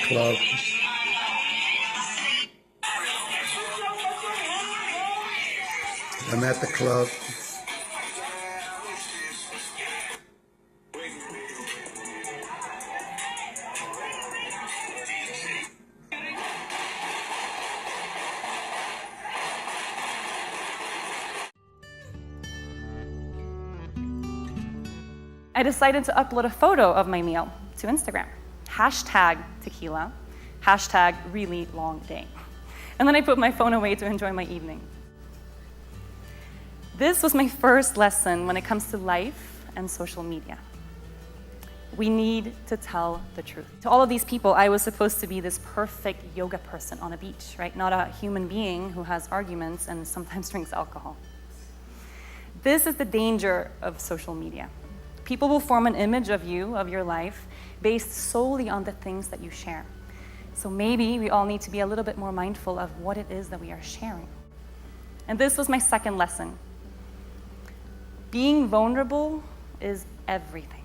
club. I'm at the club. I decided to upload a photo of my meal to Instagram. Hashtag tequila, hashtag really long day. And then I put my phone away to enjoy my evening. This was my first lesson when it comes to life and social media. We need to tell the truth. To all of these people, I was supposed to be this perfect yoga person on a beach, right? Not a human being who has arguments and sometimes drinks alcohol. This is the danger of social media. People will form an image of you, of your life, based solely on the things that you share. So maybe we all need to be a little bit more mindful of what it is that we are sharing. And this was my second lesson. Being vulnerable is everything.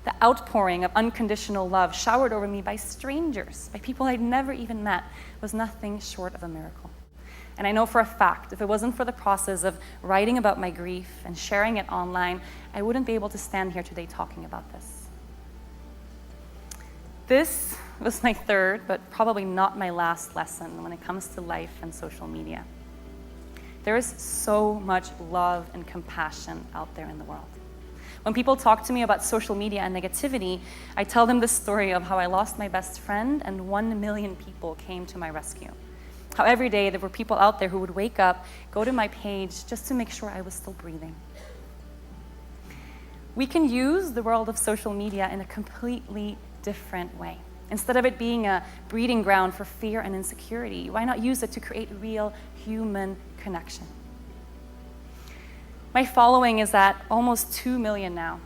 The outpouring of unconditional love showered over me by strangers, by people I'd never even met, was nothing short of a miracle. And I know for a fact, if it wasn't for the process of writing about my grief and sharing it online, I wouldn't be able to stand here today talking about this. This was my third, but probably not my last lesson when it comes to life and social media. There is so much love and compassion out there in the world. When people talk to me about social media and negativity, I tell them the story of how I lost my best friend and 1 million people came to my rescue. How every day there were people out there who would wake up, go to my page just to make sure I was still breathing. We can use the world of social media in a completely different way. Instead of it being a breeding ground for fear and insecurity, why not use it to create real human connection? My following is at almost 2 million now,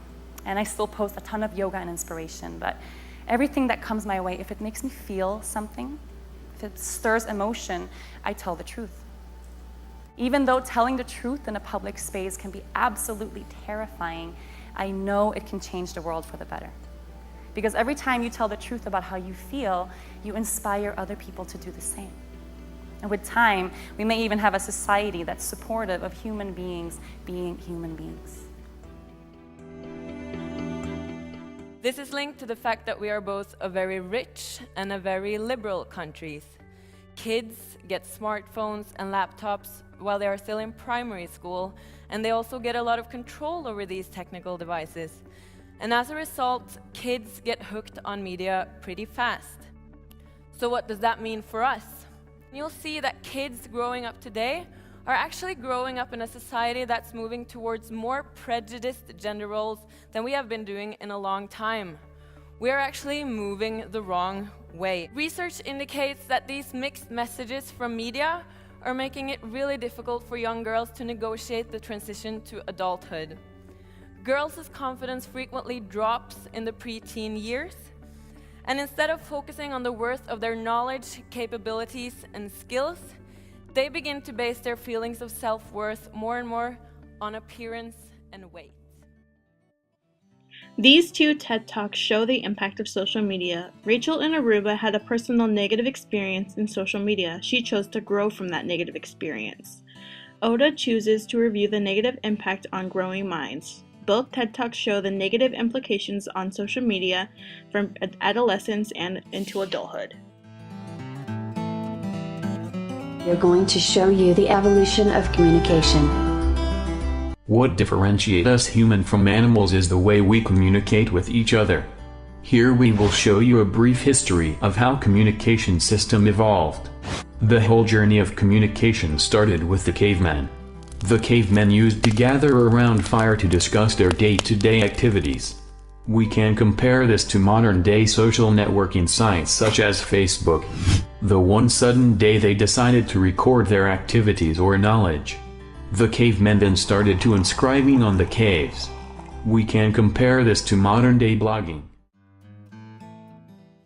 and I still post a ton of yoga and inspiration, but everything that comes my way, if it makes me feel something, if it stirs emotion, I tell the truth. Even though telling the truth in a public space can be absolutely terrifying, I know it can change the world for the better. Because every time you tell the truth about how you feel, you inspire other people to do the same. And with time, we may even have a society that's supportive of human beings being human beings. This is linked to the fact that we are both a very rich and a very liberal countries. Kids get smartphones and laptops while they are still in primary school, and they also get a lot of control over these technical devices. And as a result, kids get hooked on media pretty fast. So what does that mean for us? You'll see that kids growing up today are actually growing up in a society that's moving towards more prejudiced gender roles than we have been doing in a long time. We are actually moving the wrong way. Research indicates that these mixed messages from media are making it really difficult for young girls to negotiate the transition to adulthood. Girls' confidence frequently drops in the preteen years, and instead of focusing on the worth of their knowledge, capabilities, and skills, they begin to base their feelings of self-worth more and more on appearance and weight. These two TED Talks show the impact of social media. Rachel in Aruba had a personal negative experience in social media. She chose to grow from that negative experience. Oda chooses to review the negative impact on growing minds. Both TED Talks show the negative implications on social media from adolescence and into adulthood. We're going to show you the evolution of communication. What differentiates us human from animals is the way we communicate with each other. Here we will show you a brief history of how communication system evolved. The whole journey of communication started with the caveman. The cavemen used to gather around fire to discuss their day-to-day activities. We can compare this to modern-day social networking sites such as Facebook. The one sudden day they decided to record their activities or knowledge. The cavemen then started to inscribing on the caves. We can compare this to modern-day blogging.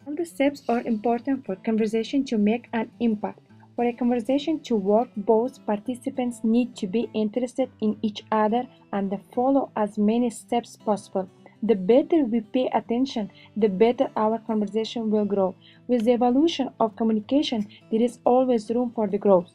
All the steps are important for conversation to make an impact. For a conversation to work, both participants need to be interested in each other and follow as many steps possible. The better we pay attention, the better our conversation will grow. With the evolution of communication, there is always room for the growth.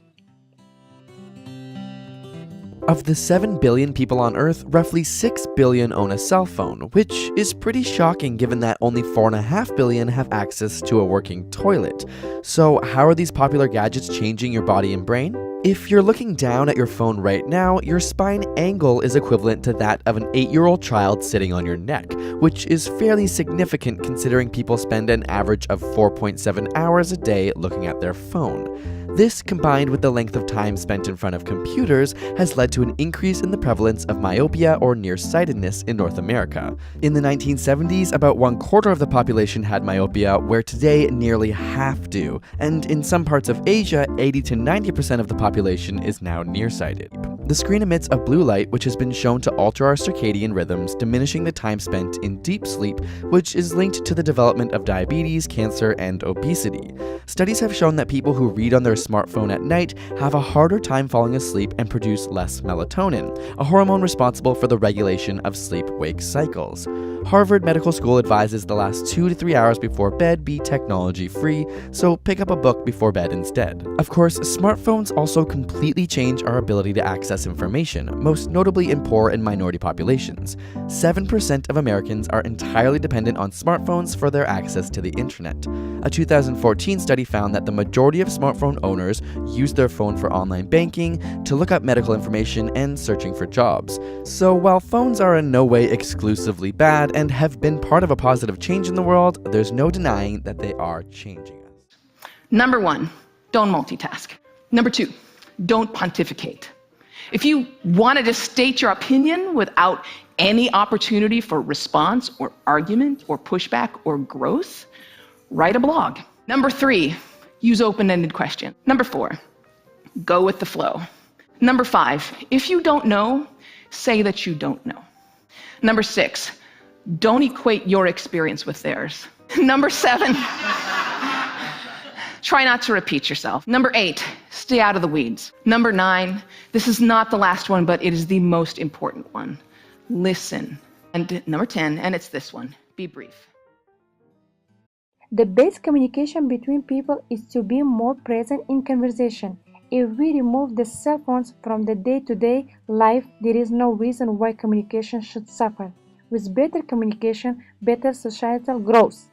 Of the 7 billion people on Earth, roughly 6 billion own a cell phone, which is pretty shocking given that only 4.5 billion have access to a working toilet. So how are these popular gadgets changing your body and brain? If you're looking down at your phone right now, your spine angle is equivalent to that of an 8-year-old child sitting on your neck, which is fairly significant considering people spend an average of 4.7 hours a day looking at their phone. This, combined with the length of time spent in front of computers, has led to an increase in the prevalence of myopia or nearsightedness in North America. In the 1970s, about 1/4 of the population had myopia, where today nearly half do, and in some parts of Asia, 80 to 90% of the population is now nearsighted. The screen emits a blue light which has been shown to alter our circadian rhythms, diminishing the time spent in deep sleep, which is linked to the development of diabetes, cancer, and obesity. Studies have shown that people who read on their smartphone at night have a harder time falling asleep and produce less melatonin, a hormone responsible for the regulation of sleep-wake cycles. Harvard Medical School advises the last 2 to 3 hours before bed be technology-free, so pick up a book before bed instead. Of course, smartphones also completely change our ability to access information, most notably in poor and minority populations. 7% of Americans are entirely dependent on smartphones for their access to the internet. A 2014 study found that the majority of smartphone owners use their phone for online banking, to look up medical information, and searching for jobs. So while phones are in no way exclusively bad and have been part of a positive change in the world, there's no denying that they are changing us. Number 1, don't multitask. Number 2, don't pontificate. If you wanted to state your opinion without any opportunity for response or argument or pushback or growth, write a blog. Number 3, use open-ended questions. Number 4, go with the flow. Number 5, if you don't know, say that you don't know. Number 6, don't equate your experience with theirs. Number 7, try not to repeat yourself. Number 8, stay out of the weeds. Number 9, this is not the last one, but it is the most important one. Listen. And number 10, and it's this one, be brief. The best communication between people is to be more present in conversation. If we remove the cell phones from the day-to-day life, there is no reason why communication should suffer. With better communication, better societal growth.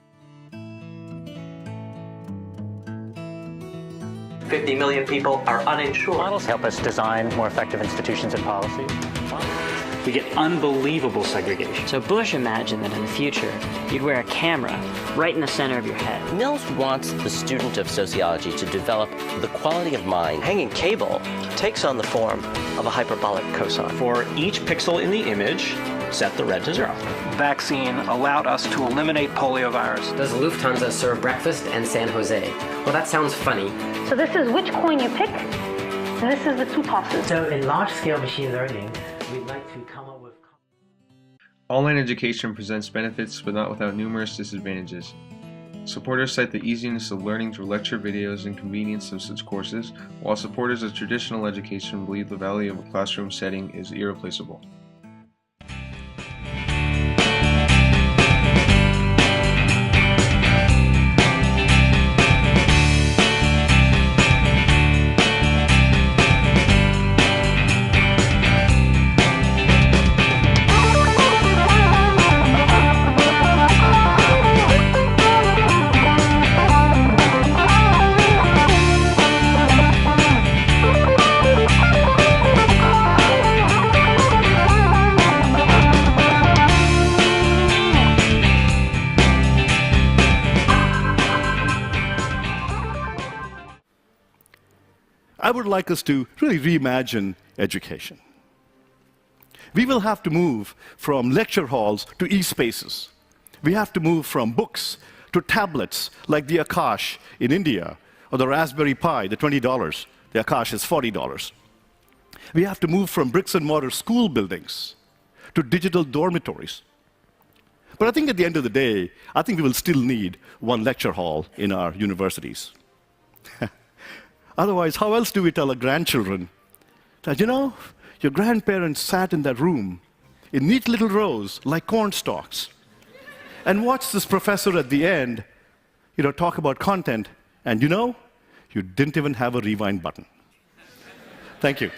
50 million people are uninsured. Models help us design more effective institutions and policies. We get unbelievable segregation. So Bush imagined that in the future, you'd wear a camera right in the center of your head. Mills wants the student of sociology to develop the quality of mind. Hanging cable takes on the form of a hyperbolic cosine. For each pixel in the image, set the red to 0. Vaccine allowed us to eliminate poliovirus. Does Lufthansa serve breakfast in San Jose? Well, that sounds funny. So this is which coin you pick, and this is the 2 tosses. So in large-scale machine learning, we'd like to come up with... Online education presents benefits, but not without numerous disadvantages. Supporters cite the easiness of learning through lecture videos and convenience of such courses, while supporters of traditional education believe the value of a classroom setting is irreplaceable. I would like us to really reimagine education. We will have to move from lecture halls to e-spaces. We have to move from books to tablets like the Akash in India, or the Raspberry Pi, the $20. The Akash is $40. We have to move from bricks and mortar school buildings to digital dormitories. But I think at the end of the day, I think we will still need one lecture hall in our universities. Otherwise, how else do we tell our grandchildren that, you know, your grandparents sat in that room in neat little rows like corn stalks. And watch this professor at the end, talk about content, and you didn't even have a rewind button. Thank you.